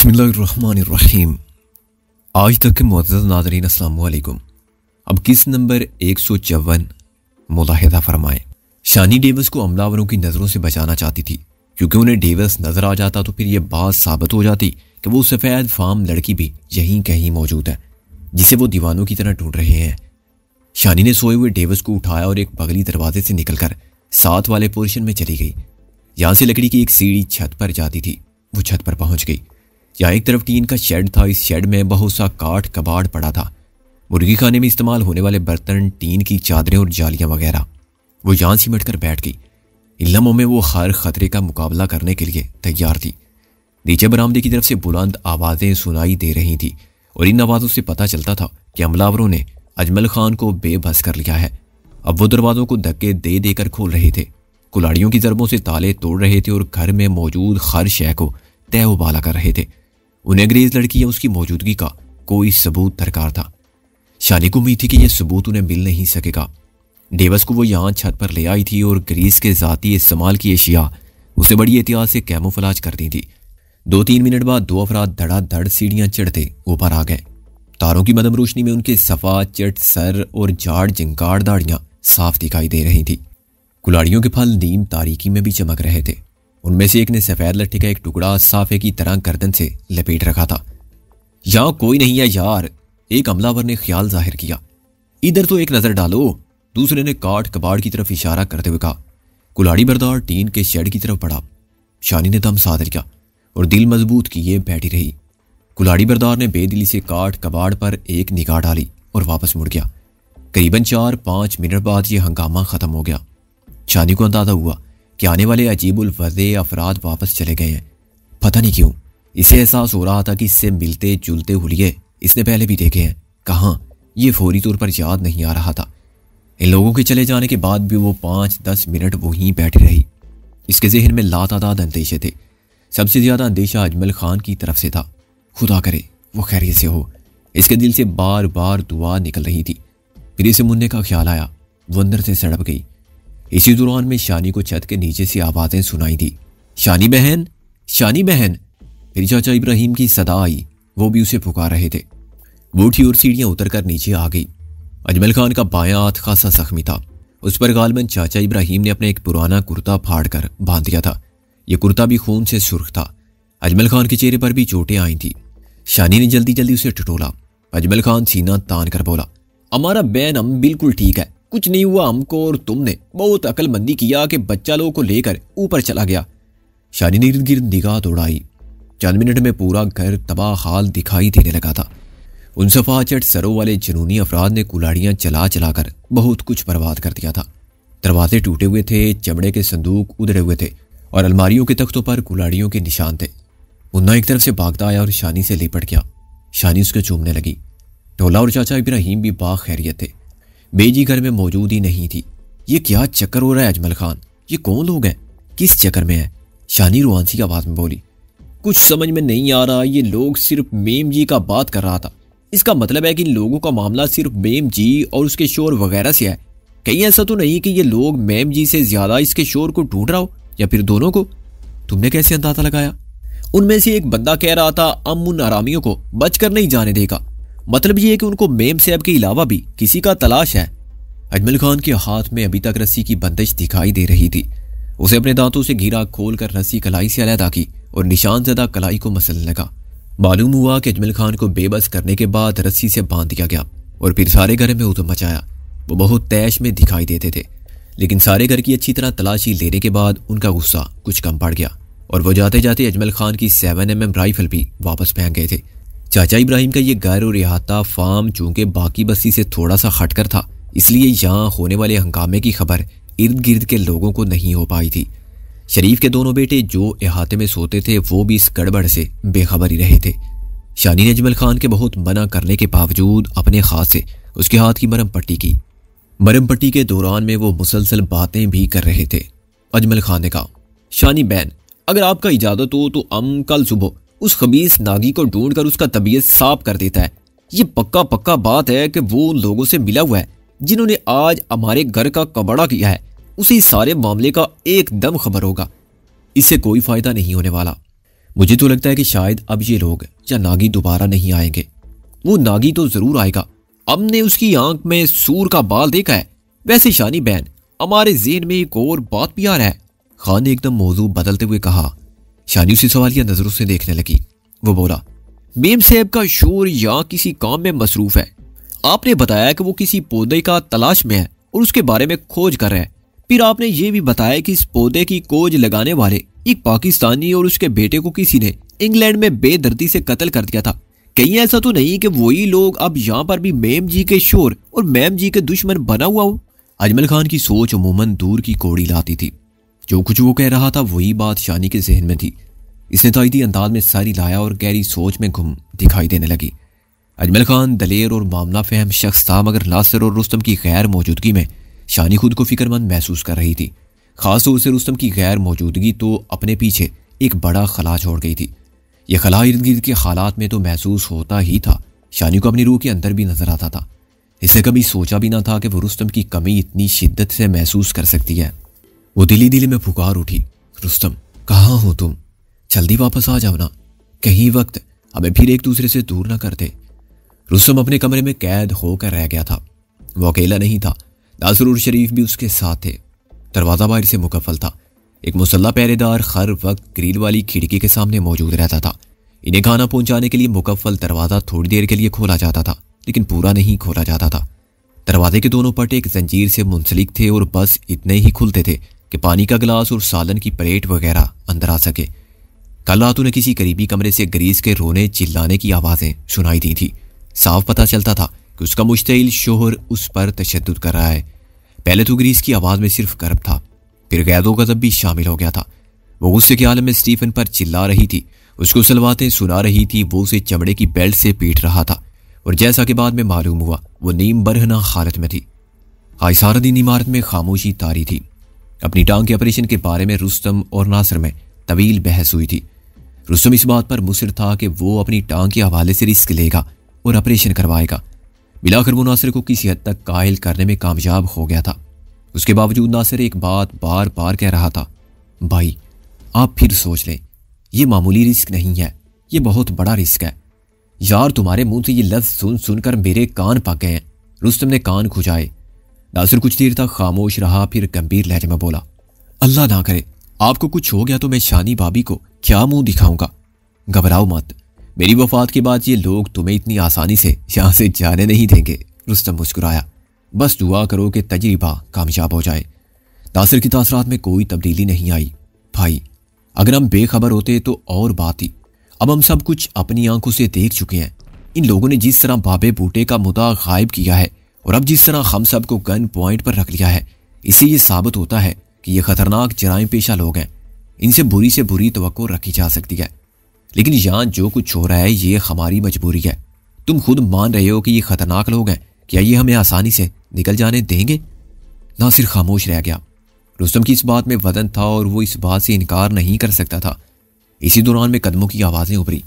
बिस्मिल्लाहिर्रहमानिर्रहीम। आज तक के मुअज़्ज़ज़ नाज़रीन अस्सलाम वालेकुम। अब किस नंबर 154 मुलाहिज़ा फरमाएं। शानी डेविस को हमलावरों की नज़रों से बचाना चाहती थी, क्योंकि उन्हें डेविस नज़र आ जाता तो फिर यह बात साबित हो जाती कि वो सफ़ेद फार्म लड़की भी यहीं कहीं मौजूद है, जिसे वो दीवानों की तरह ढूंढ रहे हैं। शानी ने सोए हुए डेविस को उठाया और एक पगली दरवाजे से निकलकर साथ वाले पोर्शन में चली गई। यहाँ से लकड़ी की एक सीढ़ी छत पर जाती थी। वो छत पर पहुंच गई। यहाँ एक तरफ टीन का शेड था। इस शेड में बहुत सा काठ कबाड़ पड़ा था, मुर्गी खाने में इस्तेमाल होने वाले बर्तन, टीन की चादरें और जालियां वगैरह। वो यहाँ सिमट कर बैठ गई। इन लम्हों में वो हर खतरे का मुकाबला करने के लिए तैयार थी। नीचे बरामदे की तरफ से बुलंद आवाज़ें सुनाई दे रही थी और इन आवाज़ों से पता चलता था कि हमलावरों ने अजमल खान को बेबस कर लिया है। अब वो दरवाज़ों को धक्के दे देकर खोल रहे थे, कुल्हाड़ियों की ज़रबों से ताले तोड़ रहे थे और घर में मौजूद हर शय को तय उबाला कर रहे थे। उन्हें अंग्रेज लड़की या उसकी मौजूदगी का कोई सबूत दरकार था। शानी को उम्मीद थी कि यह सबूत उन्हें मिल नहीं सकेगा। डेविस को वो यहाँ छत पर ले आई थी और ग्रीस के ज़ाती इस्तेमाल की अशिया उसे बड़ी एहतियात से कैमोफ्लेज कर दी थी। 2-3 मिनट बाद दो अफराद धड़ाधड़ सीढ़ियाँ चढ़ते ऊपर आ गए। तारों की मदम रोशनी में उनके सफ़ा चट सर और जाड़ जिंगाड़ दाढ़ियाँ साफ दिखाई दे रही थी। कुल्हाड़ियों के फल नीम तारीकी में भी चमक रहे थे। उनमें से एक ने सफ़ेद लट्ठी का एक टुकड़ा साफे की तरह गर्दन से लपेट रखा था। यहाँ कोई नहीं है यार, एक हमलावर ने ख्याल जाहिर किया। इधर तो एक नज़र डालो, दूसरे ने काठ कबाड़ की तरफ इशारा करते हुए कहा। कुल्हाड़ी बरदार टीन के शेड की तरफ बढ़ा। शानी ने दम साध लिया और दिल मजबूत किए बैठी रही। कुल्हाड़ी बरदार ने बेदिली से काठ कबाड़ पर एक निगाह डाली और वापस मुड़ गया। करीबन 4-5 मिनट बाद यह हंगामा ख़त्म हो गया। शानी को अंदाजा हुआ कि आने वाले अजीबुल वज़े अफराद वापस चले गए हैं। पता नहीं क्यों इसे एहसास हो रहा था कि इससे मिलते जुलते हुलिये इसने पहले भी देखे हैं। कहाँ, ये फौरी तौर पर याद नहीं आ रहा था। इन लोगों के चले जाने के बाद भी वो 5-10 मिनट वहीं बैठी रही। इसके जहन में लातादाद अंदेशे थे। सबसे ज़्यादा अंदेशा अजमल खान की तरफ से था। खुदा करे वो खैरियत से हो। इसके दिल से बार बार दुआ निकल रही थी। फिर इसे मुन्ने का ख्याल आया। वो अंदर से सड़प गई। इसी दौरान में शानी को छत के नीचे से आवाज़ें सुनाई दी। शानी बहन, शानी बहन। फिर चाचा इब्राहिम की सदा आई। वो भी उसे पुकार रहे थे। वो उठी और सीढ़ियाँ उतर कर नीचे आ गई। अजमल खान का बायां हाथ खासा जख्मी था। उस पर गालबन चाचा इब्राहिम ने अपना एक पुराना कुर्ता फाड़ कर बांध दिया था। यह कुर्ता भी खून से सुर्ख था। अजमल खान के चेहरे पर भी चोटें आई थी। शानी ने जल्दी जल्दी उसे टटोला। अजमल खान सीना तान कर बोला, हमारा बैन हम बिल्कुल ठीक है, कुछ नहीं हुआ हमको, और तुमने बहुत अक्लमंदी किया कि बच्चा लोगों को लेकर ऊपर चला गया। शानी ने इर्द गिर्द निगाह दौड़ाई। चंद मिनट में पूरा घर तबाह हाल दिखाई देने लगा था। उन सफा चट सरों वाले जुनूनी अफराद ने कुल्हाड़ियाँ चला चला कर बहुत कुछ बर्बाद कर दिया था। दरवाजे टूटे हुए थे, चमड़े के संदूक उधड़े हुए थे और अलमारियों के तख्तों पर कुल्हाड़ियों के निशान थे। मुन्ना एक तरफ से भागता आया और शानी से लिपट गया। शानी उसके चूमने लगी। टोला और चाचा इब्राहिम भी बाखैरियत थे। बेजी घर में मौजूद ही नहीं थी। ये क्या चक्कर हो रहा है अजमल खान? ये कौन लोग हैं? किस चक्कर में है? शानी रुआंसी आवाज में बोली। कुछ समझ में नहीं आ रहा। ये लोग सिर्फ मेम जी का बात कर रहा था। इसका मतलब है कि इन लोगों का मामला सिर्फ मेम जी और उसके शोर वगैरह से है। कहीं ऐसा तो नहीं कि ये लोग मेम जी से ज्यादा इसके शोर को ढूंढ रहा हो, या फिर दोनों को? तुमने कैसे अंदाजा लगाया? उनमें से एक बंदा कह रहा था हम उन आरामियों को बचकर नहीं जाने देगा। मतलब ये है कि उनको मेम साहब के अलावा भी किसी का तलाश है। अजमल खान के हाथ में अभी तक रस्सी की बंदिश दिखाई दे रही थी। उसे अपने दांतों से घिरा खोलकर रस्सी कलाई से अलहदा की और निशान ज़दा कलाई को मसलने लगा। मालूम हुआ कि अजमल खान को बेबस करने के बाद रस्सी से बांध दिया गया और फिर सारे घर में उधम मचाया। वो बहुत तैश में दिखाई देते थे, लेकिन सारे घर की अच्छी तरह तलाशी लेने के बाद उनका गुस्सा कुछ कम पड़ गया और वो जाते जाते अजमल खान की 7mm राइफल भी वापस फेंक गए थे। चाचा इब्राहिम का ये घर और इहाता फार्म चूंकि बाकी बस्ती से थोड़ा सा हटकर था, इसलिए यहाँ होने वाले हंगामे की खबर इर्द गिर्द के लोगों को नहीं हो पाई थी। शरीफ के दोनों बेटे जो इहाते में सोते थे वो भी इस गड़बड़ से बेखबर ही रहे थे। शानी ने अजमल खान के बहुत मना करने के बावजूद अपने हाथ से उसके हाथ की मरहम पट्टी की। मरहम पट्टी के दौरान में वो मुसलसल बातें भी कर रहे थे। अजमल खान ने कहा, शानी बहन, अगर आपका इजाजत हो तो हम कल सुबह उस खबीस नागी को ढूंढकर उसका तबीयत साफ कर देता है। ये पक्का पक्का बात है कि वो उन लोगों से मिला हुआ है जिन्होंने आज हमारे घर का कबाड़ा किया है। उसी सारे मामले का एकदम खबर होगा। इससे कोई फायदा नहीं होने वाला। मुझे तो लगता है कि शायद अब ये लोग या नागी दोबारा नहीं आएंगे। वो नागी तो जरूर आएगा, हमने उसकी आंख में सूर का बाल देखा है। वैसे शानी बहन, हमारे ज़हन में एक और बात भी आ रहा है। खान ने एकदम मौजू बदलते हुए कहा। शानी उसे सवालिया नजरों से देखने लगी। वो बोला, मेम साहब का शोर यहाँ किसी काम में मसरूफ है। आपने बताया कि वो किसी पौधे का तलाश में है और उसके बारे में खोज कर रहा है। फिर आपने ये भी बताया कि इस पौधे की खोज लगाने वाले एक पाकिस्तानी और उसके बेटे को किसी ने इंग्लैंड में बेदर्दी से कत्ल कर दिया था। कहीं ऐसा तो नहीं कि वही लोग अब यहाँ पर भी मेम जी के शोर और मैम जी के दुश्मन बना हुआ हो? अजमल खान की सोच अमूमन दूर की कोड़ी लाती थी। जो कुछ वो कह रहा था वही बात शानी के जहन में थी। इसने तायदी अंदाज में सारी लाया और गहरी सोच में गुम दिखाई देने लगी। अजमल खान दलेर और मामला फहम शख्स था, मगर नासिर और रुस्तम की गैर मौजूदगी में शानी खुद को फिक्रमंद महसूस कर रही थी। खासतौर से रुस्तम की गैर मौजूदगी तो अपने पीछे एक बड़ा खला छोड़ गई थी। यह खला इर्द गिर्द के हालात में तो महसूस होता ही था, शानी को अपनी रूह के अंदर भी नजर आता था। इसने कभी सोचा भी ना था कि वो रुस्तम की कमी इतनी शिद्दत से महसूस कर सकती है। वो दिली दिली में पुकार उठी, रुस्तम कहाँ हो तुम? जल्दी वापस आ जाओ ना, कहीं वक्त हमें फिर एक दूसरे से दूर ना कर दे। रुस्तम अपने कमरे में कैद होकर रह गया था। वो अकेला नहीं था, नासिर और शरीफ भी उसके साथ थे। दरवाजा बाहर से मुकफ्फल था। एक मुसल्ला पहरेदार हर वक्त ग्रिल वाली खिड़की के सामने मौजूद रहता था। इन्हें खाना पहुंचाने के लिए मुकफ्फल दरवाजा थोड़ी देर के लिए खोला जाता था, लेकिन पूरा नहीं खोला जाता था। दरवाजे के दोनों पट एक जंजीर से मुंसलिक थे और बस इतने ही खुलते थे कि पानी का गिलास और सालन की प्लेट वगैरह अंदर आ सके। कल रात उन्हें किसी करीबी कमरे से ग्रीस के रोने चिल्लाने की आवाज़ें सुनाई दी थी। साफ पता चलता था कि उसका मुश्तइल शोहर उस पर तशद्दुद कर रहा है। पहले तो ग्रीस की आवाज़ में सिर्फ गर्व था, फिर गैदो गज़ब भी शामिल हो गया था। वो गुस्से के आलम में स्टीफन पर चिल्ला रही थी, उसको सलवातें सुना रही थी, वो उसे चमड़े की बेल्ट से पीट रहा था। और जैसा कि बाद में मालूम हुआ, वो नीम बरहना हालत में थी। आज सारा दिन इमारत में खामोशी तारी थी। अपनी टांग के ऑपरेशन के बारे में रुस्तम और नासिर में तवील बहस हुई थी। रुस्तम इस बात पर मुसिर था कि वो अपनी टांग के हवाले से रिस्क लेगा और ऑपरेशन करवाएगा। मिलाकर वो नासिर को किसी हद तक कायल करने में कामयाब हो गया था। उसके बावजूद नासिर एक बात बार बार कह रहा था, भाई आप फिर सोच लें, ये मामूली रिस्क नहीं है, ये बहुत बड़ा रिस्क है। यार तुम्हारे मुंह से ये लफ्ज सुन सुनकर मेरे कान पक गए हैं। रुस्तम ने कान खुजाए। नासिर कुछ देर तक खामोश रहा, फिर गंभीर लहजे में बोला, अल्लाह ना करे आपको कुछ हो गया तो मैं शानी भाभी को क्या मुंह दिखाऊंगा। घबराओ मत, मेरी वफात के बाद ये लोग तुम्हें इतनी आसानी से यहाँ से जाने नहीं देंगे। रुस्तम मुस्कुराया, बस दुआ करो कि तजरिबा कामयाब हो जाए। नासिर की तासरात में कोई तब्दीली नहीं आई। भाई अगर हम बेखबर होते तो और बात थी, अब हम सब कुछ अपनी आंखों से देख चुके हैं। इन लोगों ने जिस तरह बाबे बूटे का मुद्दा गायब किया है और अब जिस तरह हम सब को गन पॉइंट पर रख लिया है, इससे ये साबित होता है कि ये खतरनाक जराइम पेशा लोग हैं। इनसे बुरी से बुरी तवक्को रखी जा सकती है, लेकिन यहाँ जो कुछ हो रहा है ये हमारी मजबूरी है। तुम खुद मान रहे हो कि ये खतरनाक लोग हैं, क्या ये हमें आसानी से निकल जाने देंगे? नासिर खामोश रह गया। रुस्तम की इस बात में वदन था और वो इस बात से इनकार नहीं कर सकता था। इसी दौरान में कदमों की आवाज़ें उभरी।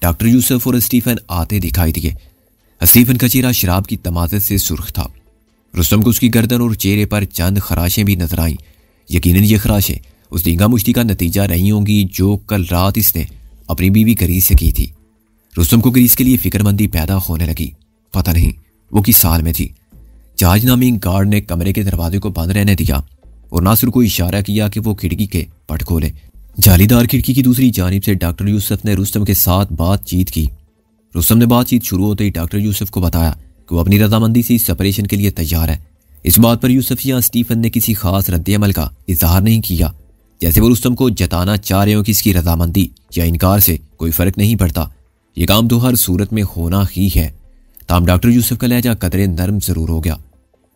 डॉक्टर यूसुफ और स्टीफन आते दिखाई दिए। स्टीफन का चेहरा शराब की तमाज़त से सुर्ख था। रुस्तम को उसकी गर्दन और चेहरे पर चंद खराशें भी नजर आईं। यकीनन ये खराशें उस दींगा मुश्ती का नतीजा रही होंगी जो कल रात इसने अपनी बीवी ग्रीस से की थी। रुस्तम को ग्रीस के लिए फिक्रमंदी पैदा होने लगी। पता नहीं वो किस साल में थी। जहाज नामी गार्ड ने कमरे के दरवाजे को बंद रहने दिया और नासिर को इशारा किया कि वो खिड़की के पट खोले। जालीदार खिड़की की दूसरी जानिब से डॉक्टर यूसुफ ने रुस्तम के साथ बातचीत की। रुस्तम ने बातचीत शुरू होते ही डॉक्टर यूसुफ को बताया कि वो अपनी रजामंदी से इस ऑपरेशन के लिए तैयार है। इस बात पर यूसुफ या स्टीफन ने किसी खास रद्द-ए-अमल का इजहार नहीं किया, जैसे वो रुस्तम को जताना चाह रहे हो कि इसकी रजामंदी या इनकार से कोई फर्क नहीं पड़ता, ये काम तो हर सूरत में होना ही है। ताम डॉक्टर यूसुफ का लहजा कदरे नरम जरूर हो गया।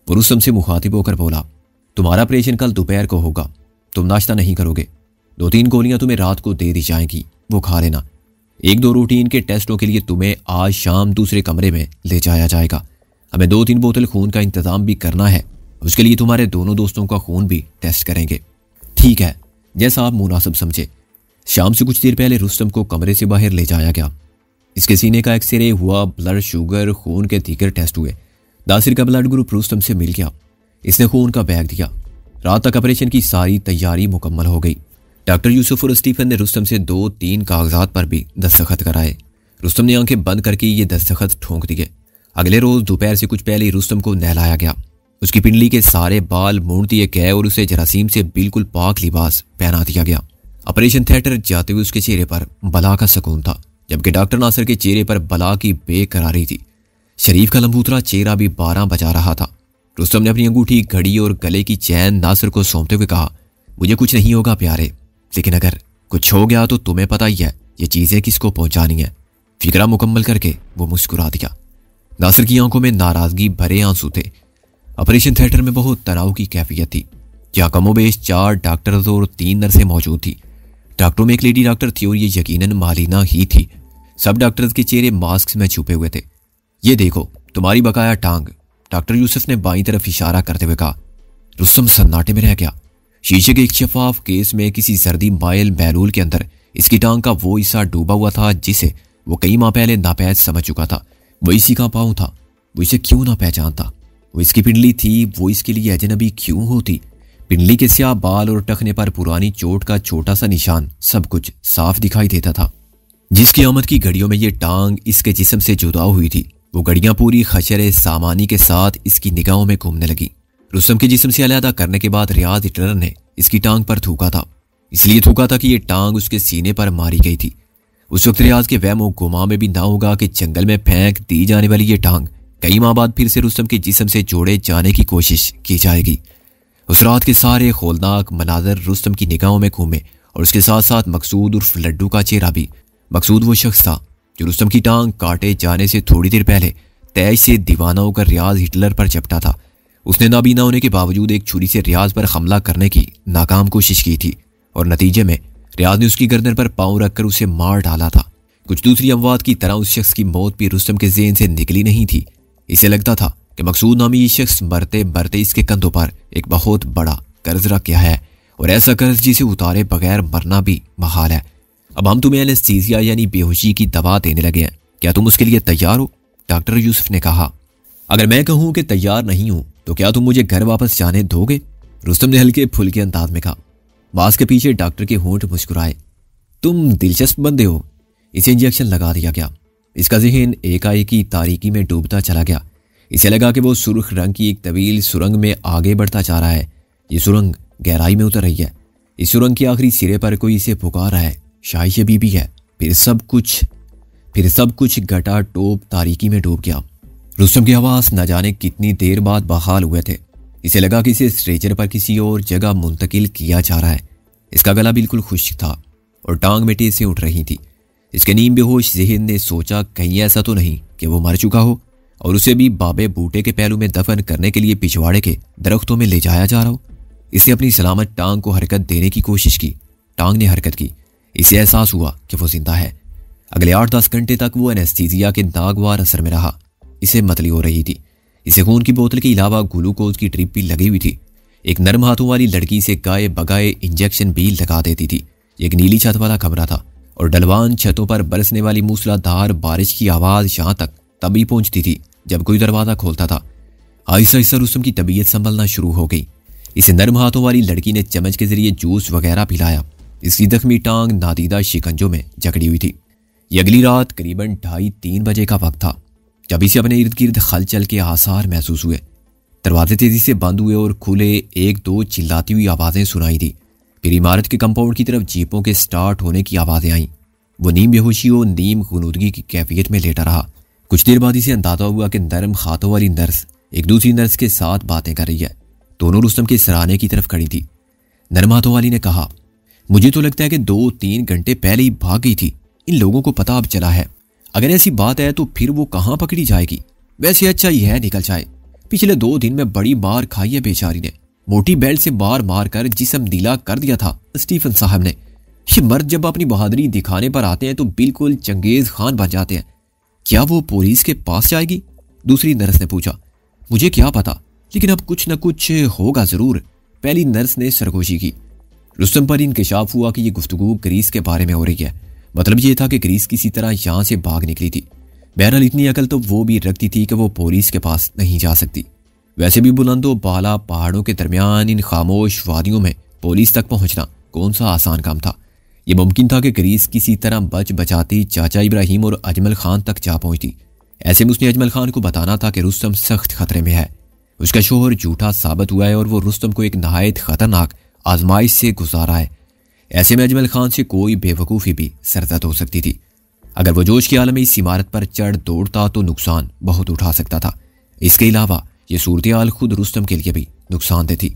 वो रुस्तम से मुखातिब होकर बोला, तुम्हारा ऑपरेशन कल दोपहर को होगा, तुम नाश्ता नहीं करोगे। 2-3 गोलियां तुम्हें रात को दे दी जाएंगी, वो खा लेना। 1-2 रूटीन के टेस्टों के लिए तुम्हें आज शाम दूसरे कमरे में ले जाया जाएगा। हमें 2-3 बोतल खून का इंतजाम भी करना है, उसके लिए तुम्हारे दोनों दोस्तों का खून भी टेस्ट करेंगे। ठीक है, जैसा आप मुनासिब समझे। शाम से कुछ देर पहले रुस्तम को कमरे से बाहर ले जाया गया। इसके सीने का एक्सरे हुआ, ब्लड शुगर खून के दीगर टेस्ट हुए। नासिर का ब्लड ग्रुप रुस्तम से मिल गया। इसने खून का बैग दिया। रात तक ऑपरेशन की सारी तैयारी मुकम्मल हो गई। डॉक्टर यूसुफ और स्टीफन ने रुस्तम से 2-3 कागजात पर भी दस्तखत कराए। रुस्तम ने आंखें बंद करके ये दस्तखत ठोंक दिए। अगले रोज दोपहर से कुछ पहले ही रुस्तम को नहलाया गया। उसकी पिंडली के सारे बाल मोड़ दिए गए और उसे जरासीम से बिल्कुल पाक लिबास पहना दिया गया। ऑपरेशन थिएटर जाते हुए उसके चेहरे पर बला का सुकून था, जबकि डॉक्टर नासिर के चेहरे पर बला की बेकरारी थी। शरीफ का लंबूतरा चेहरा भी 12 बजा रहा था। रुस्तम ने अपनी अंगूठी, घड़ी और गले की चैन नासिर को सौंपते हुए कहा, मुझे कुछ नहीं होगा प्यारे, लेकिन अगर कुछ हो गया तो तुम्हें पता ही है ये चीजें किसको पहुंचानी है। फिक्रा मुकम्मल करके वो मुस्कुरा दिया। नासिर की आंखों में नाराजगी भरे आंसू थे। ऑपरेशन थिएटर में बहुत तनाव की कैफियत थी। जहाँ कमोबेश 4 डॉक्टर्स और 3 नर्सें मौजूद थी। डॉक्टरों में एक लेडी डॉक्टर थी और ये यकीनन मालिना ही थी। सब डॉक्टर्स के चेहरे मास्क में छुपे हुए थे। ये देखो तुम्हारी बकाया टांग, डॉक्टर यूसुफ ने बाईं तरफ इशारा करते हुए कहा। रुस्तम सन्नाटे में रह गया। शीशे के एक शफाफ केस में किसी सर्दी माइल बैरूल के अंदर इसकी टांग का वो हिस्सा डूबा हुआ था जिसे वो कई माह पहले नापैद समझ चुका था। वो इसी का पाँव था। वो इसे क्यों ना पहचानता? वो इसकी पिंडली थी, वो इसके लिए अजनबी क्यों होती? पिंडली के स्याह बाल और टखने पर पुरानी चोट का छोटा सा निशान, सब कुछ साफ दिखाई देता था। जिसकी आमद की घड़ियों में ये टांग इसके जिस्म से जुदा हुई थी, वो घड़ियां पूरी खशर सामानी के साथ इसकी निगाहों में घूमने लगी। रुस्तम के जिस्म से अलहदा करने के बाद रियाज हिटलर ने इसकी टांग पर थूका था। इसलिए थूका था कि ये टांग उसके सीने पर मारी गई थी। उस वक्त रियाज के वहमो गुमा में भी ना होगा कि जंगल में फेंक दी जाने वाली ये टांग कई माह बाद फिर से रुस्तम के जिस्म से जोड़े जाने की कोशिश की जाएगी। उस रात के सारे खौलनाक मनाजर रुस्तम की निगाहों में घूमे और उसके साथ साथ मकसूद उर्फ लड्डू का चेहरा भी। मकसूद वो शख्स था जो रुस्तम की टांग काटे जाने से थोड़ी देर पहले तैश से दीवाना होकर रियाज हिटलर पर झपटा था। उसने नाबीना होने के बावजूद एक छुरी से रियाज पर हमला करने की नाकाम कोशिश की थी और नतीजे में रियाज ने उसकी गर्दन पर पांव रखकर उसे मार डाला था। कुछ दूसरी अमवात की तरह उस शख्स की मौत भी रुस्तम के ज़हन से निकली नहीं थी। इसे लगता था कि मकसूद नामी ये शख्स मरते मरते इसके कंधों पर एक बहुत बड़ा कर्ज रख गया है और ऐसा कर्ज जिसे उतारे बगैर मरना भी महाल है। अब हम तुम्हें एनेस्थीसिया यानी बेहोशी की दवा देने लगे हैं, क्या तुम उसके लिए तैयार हो? डॉक्टर यूसुफ ने कहा। अगर मैं कहूं कि तैयार नहीं हूं तो क्या तुम मुझे घर वापस जाने दोगे? रुस्तम ने हल्के फुल्के अंदाज में कहा। मास्क के पीछे डॉक्टर के होंठ मुस्कुराए। तुम दिलचस्प बंदे हो। इसे इंजेक्शन लगा दिया गया। इसका जहन एकाएक ही तारीकी में डूबता चला गया। इसे लगा कि वो सुर्ख रंग की एक तवील सुरंग में आगे बढ़ता जा रहा है। ये सुरंग गहराई में उतर रही है। इस सुरंग के आखिरी सिरे पर कोई इसे पुकार रहा है, शायद ये बीबी है। फिर सब कुछ घटा टोप तारीकी में डूब गया। रुस्तम की आवाज न जाने कितनी देर बाद बहाल हुए थे। इसे लगा कि इसे स्ट्रेचर पर किसी और जगह मुंतकिल किया जा रहा है। इसका गला बिल्कुल खुश्क था और टांग में टेसें उठ रही थी। इसके नीम बेहोश ज़हन ने सोचा कहीं ऐसा तो नहीं कि वो मर चुका हो और उसे भी बाबे बूटे के पहलू में दफन करने के लिए पिछवाड़े के दरख्तों में ले जाया जा रहा हो। इसे अपनी सलामत टांग को हरकत देने की कोशिश की। टांग ने हरकत की। इसे एहसास हुआ कि वो जिंदा है। अगले 8-10 घंटे तक वो एनेस्थीसिया के नागवार असर में रहा। इसे मतली हो रही थी। इसे खून की बोतल के अलावा ग्लूकोज की ड्रिप भी लगी हुई थी। एक नरम हाथों वाली लड़की से गाए बगाए इंजेक्शन भी लगा देती थी। एक नीली छत वाला कमरा था और डलवान छतों पर बरसने वाली मूसलाधार बारिश की आवाज यहाँ तक तभी पहुंचती थी जब कोई दरवाजा खोलता था। आहिस्ता आहिस्ता रुस्तम की तबीयत संभलना शुरू हो गई। इसे नरम हाथों वाली लड़की ने चम्मच के जरिए जूस वगैरह पिलाया। इसकी जख्मी टांग नादीदा शिकंजों में जकड़ी हुई थी। ये अगली रात करीबन 2:30-3 बजे का वक्त था जब इसे अपने इर्द गिर्द खलचल के आसार महसूस हुए। दरवाजे तेजी से बंद हुए और खुले 1-2 चिल्लाती हुई आवाजें सुनाई दी। फिर इमारत के कंपाउंड की तरफ जीपों के स्टार्ट होने की आवाजें आईं। वो नीम बेहोशी और नीम गुनूदगी की कैफियत में लेटा रहा। कुछ देर बाद इसे अंदाजा हुआ कि नरम हाथों वाली नर्स एक दूसरी नर्स के साथ बातें कर रही है। दोनों रुस्तम के सराहने की तरफ खड़ी थी। नरम हाथों वाली ने कहा, मुझे तो लगता है कि 2-3 घंटे पहले ही भाग गई थी। इन लोगों को पता अब चला है। अगर ऐसी बात है तो फिर वो कहाँ पकड़ी जाएगी? वैसे अच्छा ही है निकल जाए। पिछले 2 दिन में बड़ी मार खाई है बेचारी ने। मोटी बेल्ट से बार मार कर जिस्म ढीला कर दिया था स्टीफन साहब ने। ये मर्द जब अपनी बहादुरी दिखाने पर आते हैं तो बिल्कुल चंगेज खान बन जाते हैं। क्या वो पुलिस के पास जाएगी? दूसरी नर्स ने पूछा। मुझे क्या पता, लेकिन अब कुछ न कुछ होगा जरूर, पहली नर्स ने सरगोशी की। रुस्तम पर इंकशाफ हुआ कि यह गुफ्तगू ग्रीस के बारे में हो रही है। मतलब ये था कि ग्रीस किसी तरह यहाँ से भाग निकली थी। बहरहाल इतनी अकल तो वो भी रखती थी कि वो पुलिस के पास नहीं जा सकती। वैसे भी बुलंदो बाला पहाड़ों के दरमियान इन खामोश वादियों में पुलिस तक पहुंचना कौन सा आसान काम था। यह मुमकिन था कि ग्रीस किसी तरह बच बचाती चाचा इब्राहिम और अजमल खान तक जा पहुंचती। ऐसे में उसने अजमल खान को बताना था कि रुस्तम सख्त खतरे में है। उसका शोहर झूठा साबित हुआ है और वो रुस्तम को एक नहायत खतरनाक आजमाइश से गुजारा है। ऐसे में अजमल खान से कोई बेवकूफ़ी भी सरजद हो सकती थी। अगर वो जोश के आलम में इस इमारत पर चढ़ दौड़ता तो नुकसान बहुत उठा सकता था। इसके अलावा ये सूरत हाल खुद रुस्तम के लिए भी नुकसानदेह थी।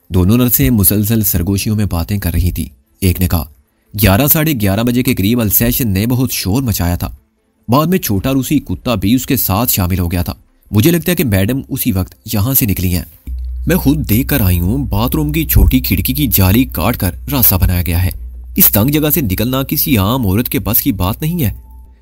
दोनों नर्सें मुसलसल सरगोशियों में बातें कर रही थी। एक ने कहा, 11 साढ़े 11 बजे के करीब अल्सेशन ने बहुत शोर मचाया था। बाद में छोटा रूसी कुत्ता भी उसके साथ शामिल हो गया था। मुझे लगता है कि मैडम उसी वक्त यहाँ से निकली हैं। मैं खुद देख कर आई हूँ, बाथरूम की छोटी खिड़की की जाली काट कर रास्ता बनाया गया है। इस तंग जगह से निकलना किसी आम औरत के बस की बात नहीं है।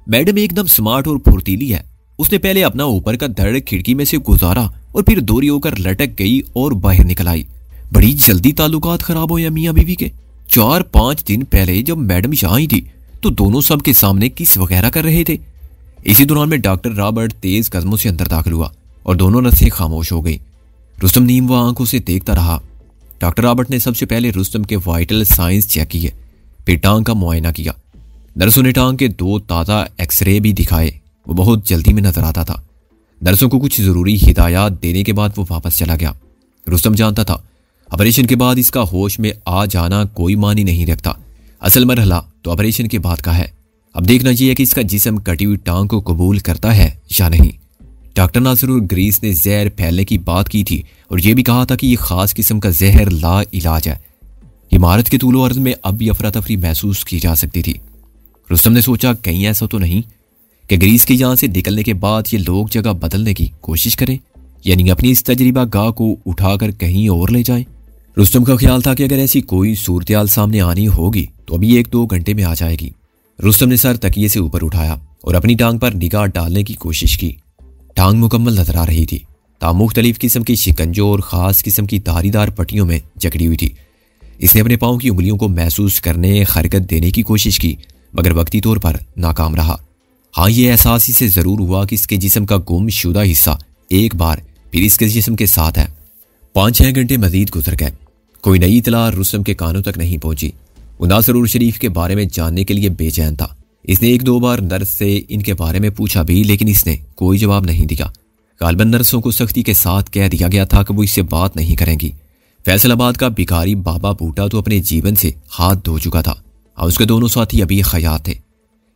मैडम एकदम स्मार्ट और फुर्तीली है। उसने पहले अपना ऊपर का धड़ खिड़की में से गुजारा और फिर दोरी होकर लटक गई और बाहर निकल आई। बड़ी जल्दी ताल्लुकात खराब हुए मियाँ बीवी के। 4-5 दिन पहले जब मैडम यहाँ आई थी तो दोनों सबके सामने किस वगैरह कर रहे थे। इसी दौरान में डॉक्टर रॉबर्ट तेज कदमों से अंदर दाखिल हुआ और दोनों नर्सें खामोश हो गई। रुस्तम नीम व आंखों से देखता रहा। डॉक्टर रॉबर्ट ने सबसे पहले रुस्तम के वाइटल साइंस चेक किए, फिर टांग का मुआयना किया। नर्सों ने टांग के 2 ताज़ा एक्सरे भी दिखाए। वो बहुत जल्दी में नजर आता था। नर्सों को कुछ जरूरी हिदायत देने के बाद वो वापस चला गया। रुस्तम जानता था ऑपरेशन के बाद इसका होश में आ जाना कोई मानी नहीं रखता। असल मरहला तो ऑपरेशन के बाद का है। अब देखना चाहिए कि इसका जिस्म कटी हुई टांग को कबूल करता है या नहीं। डॉक्टर नासिर और ग्रीस ने जहर फैलने की बात की थी और यह भी कहा था कि यह खास किस्म का जहर ला इलाज है। इमारत के तूलो अर्ज में अब भी अफरा तफरी महसूस की जा सकती थी। रुस्तम ने सोचा, कहीं ऐसा तो नहीं कि ग्रीस के यहाँ से निकलने के बाद ये लोग जगह बदलने की कोशिश करें, यानी अपनी इस तजर्बा गाह को उठाकर कहीं और ले जाएं। रुस्तम का ख्याल था कि अगर ऐसी कोई सूरत हाल सामने आनी होगी तो अभी 1-2 घंटे में आ जाएगी। रुस्तम ने सर तकिए से ऊपर उठाया और अपनी टांग पर निगाह डालने की कोशिश की। टांग मुकम्मल नजर आ रही थी। मुख्तलिफ किस्म की शिकंजों और ख़ास किस्म की धारीदार पट्टियों में जकड़ी हुई थी। इसने अपने पाँव की उंगलियों को महसूस करने, हरकत देने की कोशिश की, मगर वक्ती तौर पर नाकाम रहा। हाँ, ये एहसास इससे ज़रूर हुआ कि इसके जिस्म का गुमशुदा हिस्सा एक बार फिर इसके जिस्म के साथ है। 5-6 घंटे मजीद गुजर गए। कोई नई इतला रुस्तम के कानों तक नहीं पहुंची। वो नासिर उर शरीफ के बारे में जानने के लिए बेचैन था। इसने 1-2 बार नर्स से इनके बारे में पूछा भी, लेकिन इसने कोई जवाब नहीं दिया। गालबन नर्सों को सख्ती के साथ कह दिया गया था कि वो इससे बात नहीं करेंगी। फैसलाबाद का भिखारी बाबा बूटा तो अपने जीवन से हाथ धो चुका था और उसके दोनों साथी अभी हयात थे।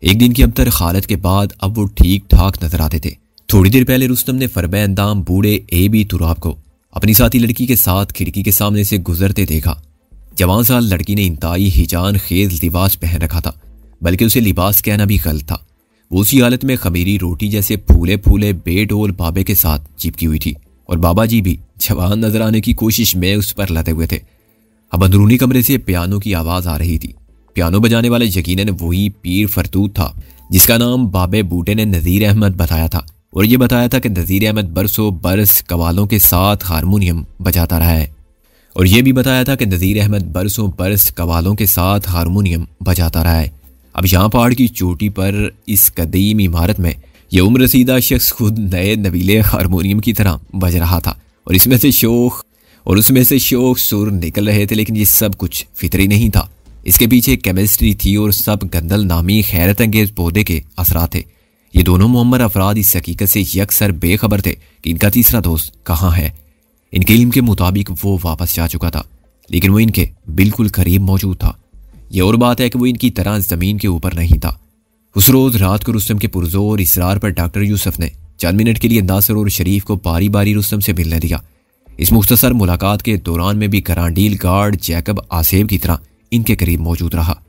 एक दिन की अबतर हालत के बाद अब वो ठीक ठाक नजर आते थे। थोड़ी देर पहले रुस्तम ने फरबे अंदाम बूढ़े A.B. तुराब को अपनी साथी लड़की के साथ खिड़की के सामने से गुजरते देखा। जवान साल लड़की ने इंतहाई हिजान खेज लिबास पहन रखा था, बल्कि उसे लिबास कहना भी गलत था। वो उसी हालत में खमीरी रोटी जैसे फूले फूले बेडोल बाबे के साथ चिपकी हुई थी और बाबा जी भी जवान नजर आने की कोशिश में उस पर लदे हुए थे। अब अंदरूनी कमरे से पियानो की आवाज आ रही थी। पियानो बजाने वाले यकीनन वही पीर फरतूत था जिसका नाम बाबे बूटे ने नज़ीर अहमद बताया था, और ये बताया था कि नज़ीर अहमद बरसों बरस कवालों के साथ हारमोनियम बजाता रहा है। और यह भी बताया था कि नज़ीर अहमद बरसों बरस कवालों के साथ हारमोनियम बजाता रहा है। अब यहाँ पहाड़ की चोटी पर इस कदीम इमारत में यह उम्र रसीदा शख्स खुद नए नवीले हारमोनियम की तरह बज रहा था और उसमें से शोख सुर निकल रहे थे। लेकिन ये सब कुछ फितरी नहीं था। इसके पीछे केमिस्ट्री थी और सब गंदल नामी खैरत अंगेज पौधे के असरात थे। ये दोनों मुअम्मर अफराद इस हकीकत से यकसर बेखबर थे कि इनका तीसरा दोस्त कहाँ है। इनके इल्म के मुताबिक वो वापस जा चुका था, लेकिन वो इनके बिल्कुल करीब मौजूद था। ये और बात है कि वो इनकी तरह जमीन के ऊपर नहीं था। उस रोज रात को रुस्तम के पुरजोर इसरार पर डॉक्टर यूसुफ ने चंद मिनट के लिए नासिर और शरीफ को बारी बारी रुस्तम से मिलने दिया। इस मुख्तसर मुलाकात के दौरान में भी करांडील गार्ड जैकब आसेब की तरह इनके करीब मौजूद रहा।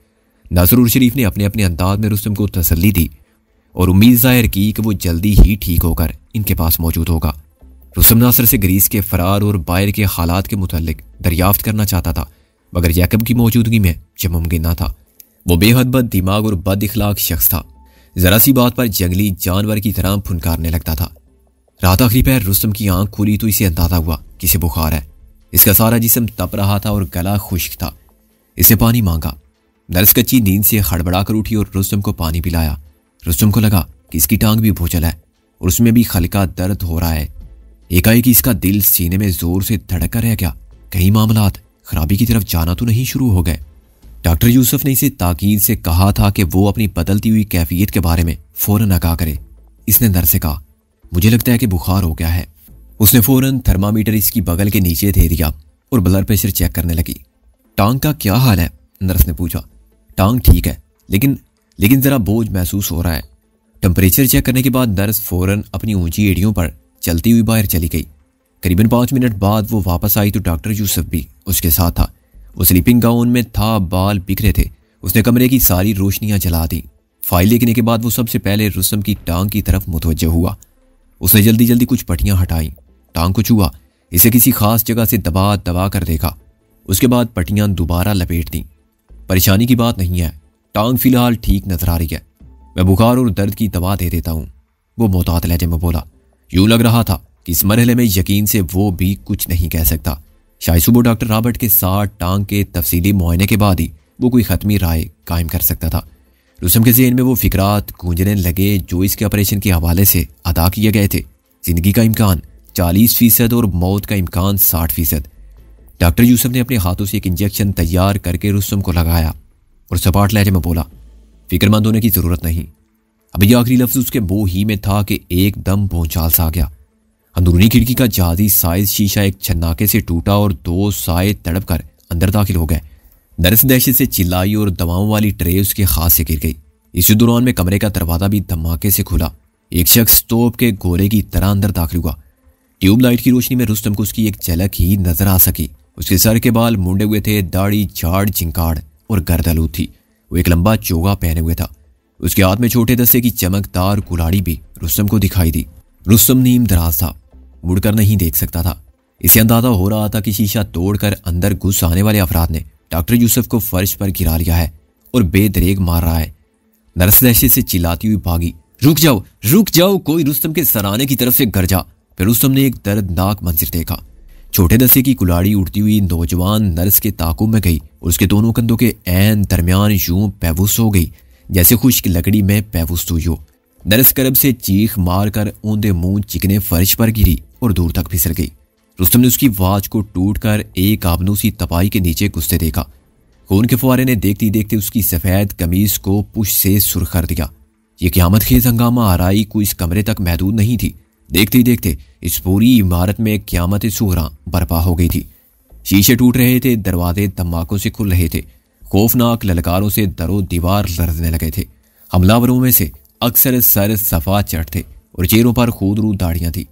नासिर और शरीफ ने अपने अपने अंदाज में रुस्तम को तसल्ली दी और उम्मीद जाहिर की कि वो जल्दी ही ठीक होकर इनके पास मौजूद होगा। रुस्तम नासिर से ग्रीस के फरार और बाहर के हालात के मुतालिक दरियाफ्त करना चाहता था, मगर जैकब की मौजूदगी में यह मुमकिन न था। वो बेहद बद दिमाग और बद इखलाक शख्स था। जरा सी बात पर जंगली जानवर की तरह फुनकारने लगता था। रात आखिरी पैर रुस्तम की आंख खुली तो इसे अंदाजा हुआ कि इसे बुखार है। इसका सारा जिस्म तप रहा था और गला खुश्क था। इसने पानी मांगा। नर्स कच्ची नींद से हड़बड़ा कर उठी और रुस्तम को पानी पिलाया। रुस्तम को लगा कि इसकी टांग भी भोचल है और उसमें भी हल्का दर्द हो रहा है। एकाएक इसका दिल सीने में जोर से धड़क कर रह गया। कहीं मामलात खराबी की तरफ जाना तो नहीं शुरू हो गए। डॉक्टर यूसुफ ने इसे ताकीद से कहा था कि वो अपनी बदलती हुई कैफियत के बारे में फौरन आगाह करे। इसने नर्स से कहा, मुझे लगता है कि बुखार हो गया है। उसने फौरन थर्मामीटर इसकी बगल के नीचे दे दिया और ब्लड प्रेशर चेक करने लगी। टांग का क्या हाल है? नर्स ने पूछा। टांग ठीक है, लेकिन जरा बोझ महसूस हो रहा है। टेम्परेचर चेक करने के बाद नर्स फौरन अपनी ऊंची एड़ियों पर चलती हुई बाहर चली गई। करीबन 5 मिनट बाद वो वापस आई तो डॉक्टर यूसुफ भी उसके साथ था। वो स्लीपिंग गाउन में था, बाल बिखरे थे। उसने कमरे की सारी रोशनियां जला दी। फाइल लिखने के बाद वो सबसे पहले रुस्तम की टांग की तरफ मुतवज्जह हुआ। उसने जल्दी जल्दी कुछ पट्टियां हटाई, टांग को छुआ, इसे किसी खास जगह से दबा दबा कर देखा। उसके बाद पट्टियां दोबारा लपेट दी। परेशानी की बात नहीं है, टांग फिलहाल ठीक नजर आ रही है। मैं बुखार और दर्द की दवा दे देता हूँ, वो मोहतात लहजे में बोला। यूं लग रहा था कि इस मरहले में यकीन से वो भी कुछ नहीं कह सकता। शायद सुबह डॉक्टर रॉबर्ट के साथ टांग के तफसीली मुआयने के बाद ही वो कोई खत्मी राय कायम कर सकता था। रुस्तम के ज़हन में वो फिक्रात गूंजने लगे जो इसके ऑपरेशन के हवाले से अदा किए गए थे। जिंदगी का इम्कान 40% और मौत का इम्कान 60%। डॉक्टर यूसुफ ने अपने हाथों से एक इंजेक्शन तैयार करके रुस्तम को लगाया और सपाट लहजे में बोला, फिक्रमंद होने की जरूरत नहीं। अभी आखिरी लफ्ज उसके मुंह ही में था कि एकदम भूचाल सा आ गया। अंदरूनी खिड़की का जहाजी साइज शीशा एक छन्नाके से टूटा और 2 साए तड़प कर अंदर दाखिल हो गए। नर्स दहशत से चिल्लाई और दवाओं वाली ट्रे उसके हाथ से गिर गई। इसी दौरान में कमरे का दरवाजा भी धमाके से खुला। एक शख्स तोप के गोले की तरह अंदर दाखिल हुआ। ट्यूबलाइट की रोशनी में रुस्तम को उसकी एक झलक ही नजर आ सकी। उसके सर के बाल मुंडे हुए थे, दाढ़ी झाड़ झिंकाड़ और गर्दलूद थी। वो एक लंबा चोगा पहने हुए था। उसके हाथ में छोटे दस्ते की चमकदार कुल्हाड़ी भी रुस्तम को दिखाई दी। रुस्तम नीम दराज था, मुड़कर नहीं देख सकता था। इसे अंदाजा हो रहा था कि शीशा तोड़कर अंदर घुस आने वाले अफराद ने डॉक्टर यूसुफ को फर्श पर गिरा लिया है और बेदरेग मार रहा है। नर्स दहशत से चिल्लाती हुई भागी, रुक जाओ, कोई रुस्तम के सराने की तरफ से गरजा। फिर रुस्तम ने एक दर्दनाक मंजर देखा। छोटे दस्ते की कुल्हाड़ी उड़ती हुई नौजवान नर्स के ताकुब में गई और उसके दोनों कंधों के ऐन दरमियान यूं पैवुस हो गई जैसे खुश्क लकड़ी में पैवुस हुई हो। नर्स करब से चीख मारकर ऊंधे मुंह चिकने फर्श पर गिरी और दूर तक फिसल गई। रुस्तम ने उसकी आवाज को टूटकर एक आबनूसी तपाई के नीचे घुसते देखा। खून के फुहारे ने देखते देखते उसकी सफेद कमीज को पुश से सुर्ख कर दिया। ये क़यामत खेज हंगामा आराई को इस कमरे तक महदूद नहीं थी। देखते ही देखते इस पूरी इमारत में क़यामत सुहरा बर्पा हो गई थी। शीशे टूट रहे थे, दरवाजे धमाकों से खुल रहे थे, खौफनाक ललकारों से दरो दीवार लरजने लगे थे। हमलावरों में से अक्सर सर सफा चढ़ थे और चेहरों पर खूदरू दाढ़ियां थी।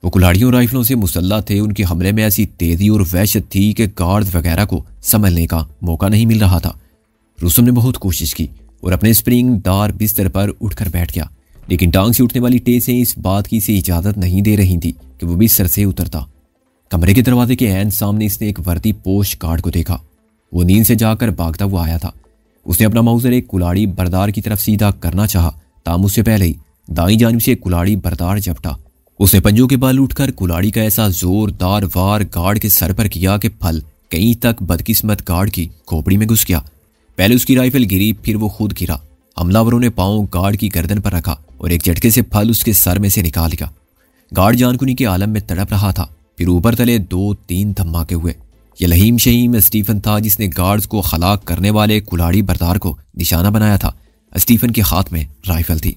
वो कुल्हाड़ियों राइफलों से मुसल्लह थे। उनके हमले में ऐसी तेजी और वहशत थी कि गार्ड वगैरह को संभलने का मौका नहीं मिल रहा था। रुस्तम ने बहुत कोशिश की और अपने स्प्रिंग दार बिस्तर पर उठकर बैठ गया, लेकिन टांग से उठने वाली टेसें इस बात की से इजाजत नहीं दे रही थी कि वो बिस्तर से उतरता। कमरे के दरवाजे के ऐन सामने इसने एक वर्दी पोश गार्ड को देखा। वो नींद से जाकर भागता हुआ आया था। उसने अपना माउजर एक कुल्हाड़ी बरदार की तरफ सीधा करना चाहा, ताम उससे पहले ही दाईं जानिब से कुल्हाड़ी बरदार झपटा। उसने पंजों के बाल उठकर कुल्हाड़ी का ऐसा जोरदार वार गार्ड के सर पर किया कि फल कहीं तक बदकिस्मत गार्ड की खोपड़ी में घुस गया। पहले उसकी राइफल गिरी, फिर वो खुद गिरा। हमलावरों ने पांव गार्ड की गर्दन पर रखा और एक झटके से फल उसके सर में से निकाल लिया। गार्ड जानकुनी के आलम में तड़प रहा था। फिर ऊपर तले 2-3 धमाके हुए। यह लहीम शहीम स्टीफन था जिसने गार्ड्स को हलाक करने वाले कुल्हाड़ी बरदार को निशाना बनाया था। स्टीफन के हाथ में राइफल थी।